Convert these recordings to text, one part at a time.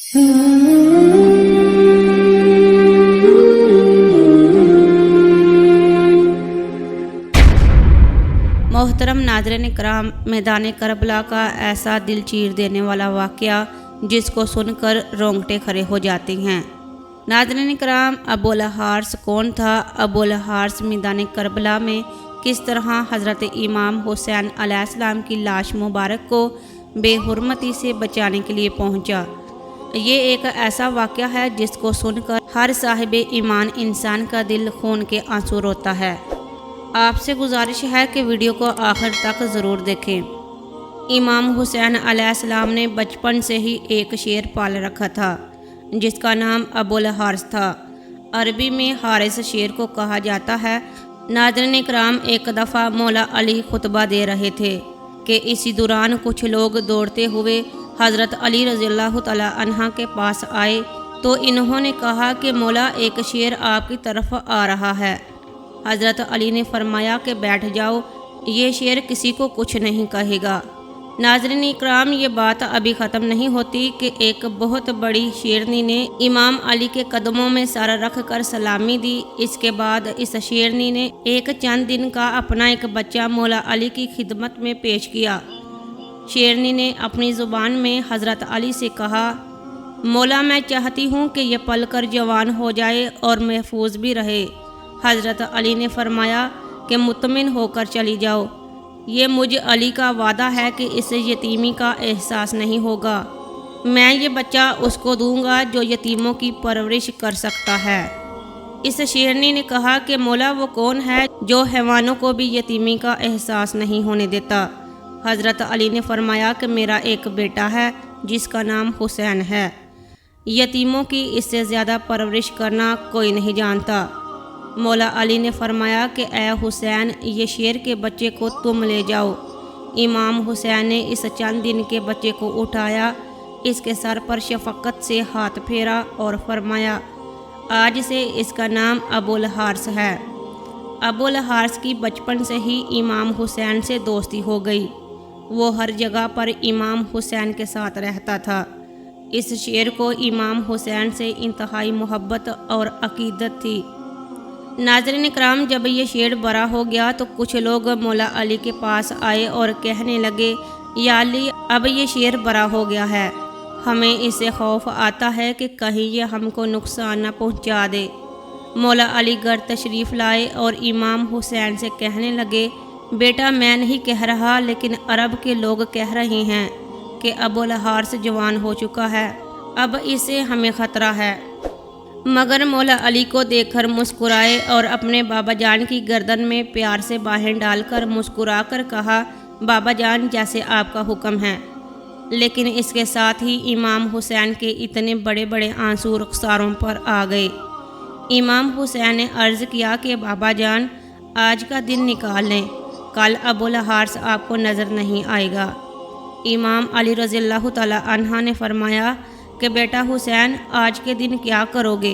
मोहतरम नाज़रीन कराम, मैदान करबला का ऐसा दिल चीर देने वाला वाक़या जिसको सुनकर रोंगटे खड़े हो जाते हैं। नाज़रीन कराम, अबुल हारिस कौन था? अबुल हारिस मैदान करबला में किस तरह हज़रत इमाम हुसैन अलैहिस्सलाम की लाश मुबारक को बेहुरमती से बचाने के लिए पहुंचा। ये एक ऐसा वाक़या है जिसको सुनकर हर साहिब ईमान इंसान का दिल खून के आंसू रोता है। आपसे गुजारिश है कि वीडियो को आखिर तक ज़रूर देखें। इमाम हुसैन अलैहिस्सलाम ने बचपन से ही एक शेर पाल रखा था जिसका नाम अबुल हारिस था। अरबी में हारिस शेर को कहा जाता है। नाज़रीन कराम, एक दफ़ा मौला अली खुतबा दे रहे थे कि इसी दौरान कुछ लोग दौड़ते हुए हज़रत अली रज़ियल्लाहु तआला अन्हा के पास आए तो इन्होंने कहा कि मौला, एक शेर आपकी तरफ आ रहा है। हज़रत अली ने फरमाया कि बैठ जाओ, ये शेर किसी को कुछ नहीं कहेगा। नाज़रीन इकराम, ये बात अभी ख़त्म नहीं होती कि एक बहुत बड़ी शेरनी ने इमाम अली के कदमों में सर रख कर सलामी दी। इसके बाद इस शेरनी ने एक चंद दिन का अपना एक बच्चा मौला अली की खिदमत में पेश किया। शेरनी ने अपनी ज़ुबान में हज़रत अली से कहा, मौला, मैं चाहती हूँ कि यह पल कर जवान हो जाए और महफूज भी रहे। हज़रत अली ने फरमाया कि मुतमिन होकर चली जाओ, ये मुझ अली का वादा है कि इसे यतीमी का एहसास नहीं होगा। मैं ये बच्चा उसको दूंगा जो यतीमों की परवरिश कर सकता है। इस शेरनी ने कहा कि मौला, वो कौन है जो हैवानों को भी यतीमी का एहसास नहीं होने देता? हज़रत अली ने फरमाया कि मेरा एक बेटा है जिसका नाम हुसैन है। यतीमों की इससे ज़्यादा परवरिश करना कोई नहीं जानता। मौला अली ने फरमाया कि ए हुसैन, ये शेर के बच्चे को तुम ले जाओ। इमाम हुसैन ने इस चंद दिन के बच्चे को उठाया, इसके सर पर शफ़क़त से हाथ फेरा और फरमाया, आज से इसका नाम अबुल हारिस है। अबुल हारिस की बचपन से ही इमाम हुसैन से दोस्ती हो गई। वो हर जगह पर इमाम हुसैन के साथ रहता था। इस शेर को इमाम हुसैन से इंतहाई मोहब्बत और अकीदत थी। नाज़रीन कराम, जब ये शेर बड़ा हो गया तो कुछ लोग मौला अली के पास आए और कहने लगे, या अली, अब ये शेर बड़ा हो गया है, हमें इससे खौफ आता है कि कहीं ये हमको नुकसान न पहुंचा दे। मौला अली घर तशरीफ़ लाए और इमाम हुसैन से कहने लगे, बेटा, मैं नहीं कह रहा, लेकिन अरब के लोग कह रहे हैं कि अबुल हारिस जवान हो चुका है, अब इससे हमें ख़तरा है। मगर मौला अली को देखकर मुस्कुराए और अपने बाबा जान की गर्दन में प्यार से बाहें डालकर मुस्कुरा कर कहा, बाबा जान, जैसे आपका हुक्म है। लेकिन इसके साथ ही इमाम हुसैन के इतने बड़े बड़े आंसू रुखसारों पर आ गए। इमाम हुसैन ने अर्ज़ किया कि बाबा जान, आज का दिन निकाल लें, कल अबुल हारिस आपको नज़र नहीं आएगा। इमाम अली रज़ियल्लाहु तआला अन्हा ने फरमाया कि बेटा हुसैन, आज के दिन क्या करोगे?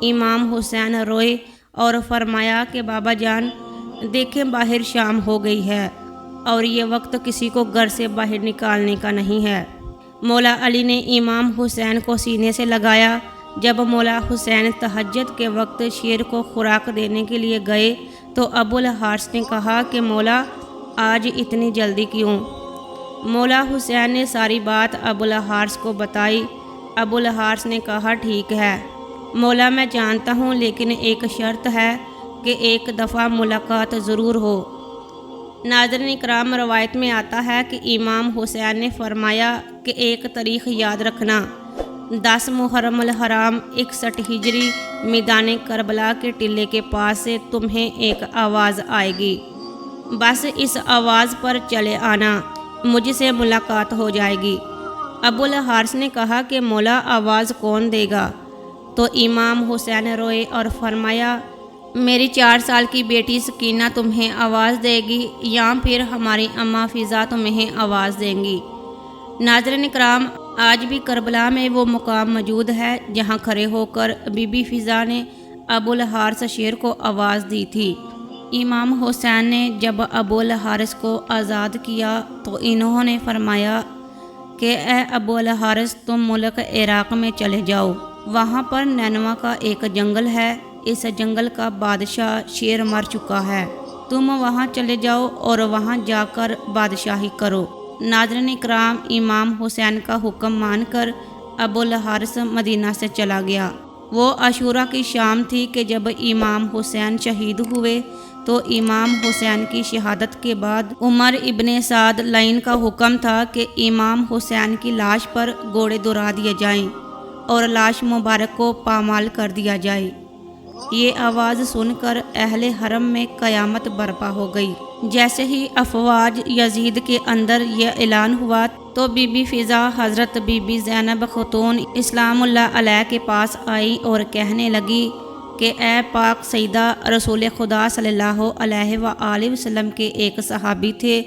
इमाम हुसैन रोए और फरमाया कि बाबा जान, देखें, बाहर शाम हो गई है और ये वक्त किसी को घर से बाहर निकालने का नहीं है। मौला अली ने इमाम हुसैन को सीने से लगाया। जब मौला हुसैन तहज्जुद के वक्त शेर को खुराक देने के लिए गए तो अबुल हारिस ने कहा कि मौला, आज इतनी जल्दी क्यों? मौला हुसैन ने सारी बात अबुल हारिस को बताई। अबुल हारिस ने कहा, ठीक है मौला, मैं जानता हूँ, लेकिन एक शर्त है कि एक दफ़ा मुलाकात ज़रूर हो। नाज़रीन इकराम, रवायत में आता है कि इमाम हुसैन ने फरमाया कि एक तारीख़ याद रखना, 10 मुहर्रम अल हराम 61 हिजरी मैदान करबला के टिल्ले के पास से तुम्हें एक आवाज़ आएगी, बस इस आवाज़ पर चले आना, मुझसे मुलाकात हो जाएगी। अबुल हारिस ने कहा कि मौला, आवाज़ कौन देगा? तो इमाम हुसैन रोए और फरमाया, मेरी 4 साल की बेटी सकीना तुम्हें आवाज़ देगी या फिर हमारी अम्मा फ़िज़ा तुम्हें आवाज़ देंगी। नाज़रीन कराम, आज भी करबला में वो मुकाम मौजूद है जहाँ खड़े होकर बीबी फ़िज़ा ने अबुल हारिस शेर को आवाज़ दी थी। इमाम हुसैन ने जब अबुल हारिस को आज़ाद किया तो इन्होंने फरमाया کہ اے ابو الحارث تم ملک عراق میں چلے جاؤ، وہاں پر نینوا کا ایک جنگل ہے، اس جنگل کا بادشاہ شیر مر چکا ہے، تم وہاں چلے جاؤ اور وہاں جا کر بادشاہی کرو۔ ناظرین اکرام، امام حسین کا حکم مان کر ابو الحارث مدینہ سے چلا گیا۔ وہ عاشوراء کی شام تھی کہ جب امام حسین شہید ہوئے تو امام حسین کی شہادت کے بعد عمر ابن سعد لعین کا حکم تھا کہ امام حسین کی لاش پر گھوڑے دوڑا دیے جائیں اور لاش مبارک کو پامال کر دیا جائے۔ یہ آواز سن کر اہل حرم میں قیامت برپا ہو گئی۔ جیسے ہی افواج یزید کے اندر یہ اعلان ہوا تو بی بی فضا حضرت بی بی زینب خاتون اسلام اللہ علیہ کے پاس آئی اور کہنے لگی کہ اے پاک سیدہ، رسول خدا صلی اللہ علیہ وآلہ وسلم کے ایک صحابی تھے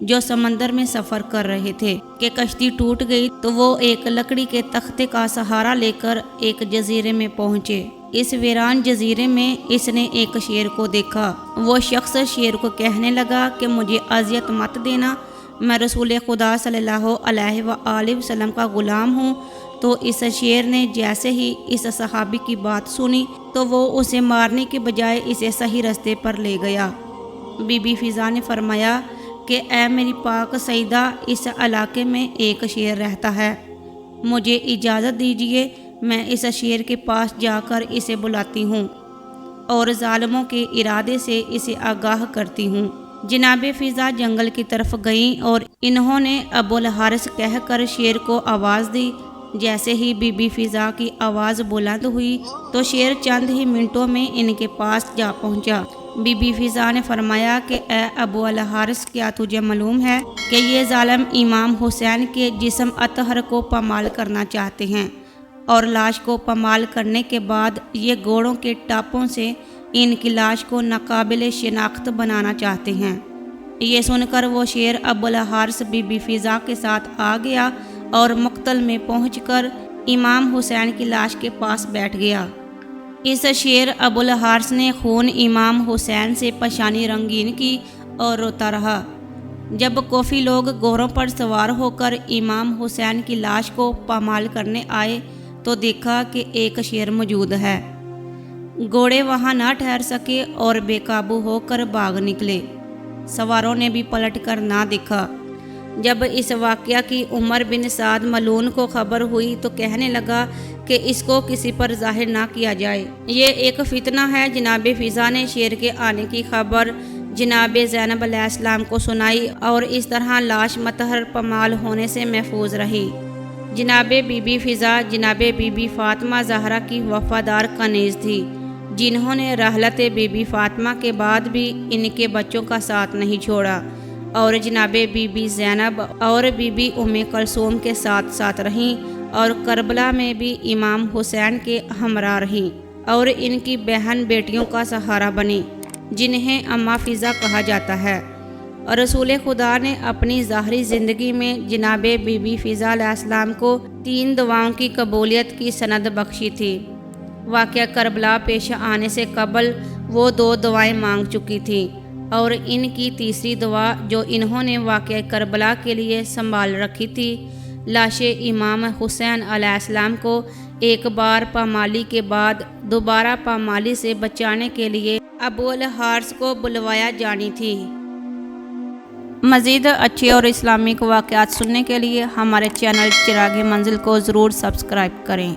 جو سمندر میں سفر کر رہے تھے کہ کشتی ٹوٹ گئی تو وہ ایک لکڑی کے تختے کا سہارا لے کر ایک جزیرے میں پہنچے۔ اس ویران جزیرے میں اس نے ایک شیر کو دیکھا۔ وہ شخص شیر کو کہنے لگا کہ مجھے اذیت مت دینا، میں رسول خدا صلی اللہ علیہ وآلہ وسلم کا غلام ہوں۔ تو اس شیر نے جیسے ہی اس صحابی کی بات سنی تو وہ اسے مارنے کے بجائے اسے صحیح رستے پر لے گیا۔ بی بی فضا نے فرمایا کہ اے میری پاک سیدہ، اس علاقے میں ایک شیر رہتا ہے، مجھے اجازت دیجیے میں اس شیر کے پاس جا کر اسے بلاتی ہوں اور ظالموں کے ارادے سے اسے آگاہ کرتی ہوں۔ جناب فضا جنگل کی طرف گئیں اور انہوں نے ابو الحارث کہہ کر شیر کو آواز دی۔ جیسے ہی بی بی فضا کی آواز بلند ہوئی تو شیر چند ہی منٹوں میں ان کے پاس جا پہنچا۔ بی بی فضا نے فرمایا کہ اے ابو الحارث، کیا تجھے معلوم ہے کہ یہ ظالم امام حسین کے جسم اطہر کو پامال کرنا چاہتے ہیں اور لاش کو پامال کرنے کے بعد یہ گھوڑوں کے ٹاپوں سے ان کی لاش کو ناقابل شناخت بنانا چاہتے ہیں۔ یہ سن کر وہ شیر ابو الحارث بی بی فضا کے ساتھ آ گیا اور مقتل میں پہنچ کر امام حسین کی لاش کے پاس بیٹھ گیا۔ اس شیر ابو الحارث نے خون امام حسین سے پیشانی رنگین کی اور روتا رہا۔ جب کوفی لوگ گھوڑوں پر سوار ہو کر امام حسین کی لاش کو پامال کرنے آئے تو دیکھا کہ ایک شیر موجود ہے۔ گھوڑے وہاں نہ ٹھہر سکے اور بے قابو ہو کر بھاگ نکلے۔ سواروں نے بھی پلٹ کر نہ دیکھا۔ جب اس واقعہ کی عمر بن سعد ملعون کو خبر ہوئی تو کہنے لگا کہ اس کو کسی پر ظاہر نہ کیا جائے، یہ ایک فتنہ ہے۔ جناب فضا نے شیر کے آنے کی خبر جناب زینب علیہ السلام کو سنائی اور اس طرح لاش مطہر پامال ہونے سے محفوظ رہی۔ جناب بی بی فضا جناب بی بی فاطمہ زہرا کی وفادار کنیز تھی، جنہوں نے رحلت بی بی فاطمہ کے بعد بھی ان کے بچوں کا ساتھ نہیں چھوڑا اور جناب بی بی زینب اور بی بی ام کلثوم کے ساتھ ساتھ رہیں اور کربلا میں بھی امام حسین کے ہمراہ رہیں اور ان کی بہن بیٹیوں کا سہارا بنی، جنہیں اماں فضا کہا جاتا ہے۔ اور رسول خدا نے اپنی ظاہری زندگی میں جناب بی بی فضا علیہ السلام کو 3 دعاؤں کی قبولیت کی سند بخشی تھی۔ واقعہ کربلا پیش آنے سے قبل وہ 2 دعائیں مانگ چکی تھیں اور ان کی تیسری دعا جو انہوں نے واقعہ کربلا کے لیے سنبھال رکھی تھی، لاش امام حسین علیہ السلام کو ایک بار پامالی کے بعد دوبارہ پامالی سے بچانے کے لیے ابو الحارث کو بلوایا جانی تھی۔ مزید اچھے اور اسلامک واقعات سننے کے لیے ہمارے چینل چراغ منزل کو ضرور سبسکرائب کریں۔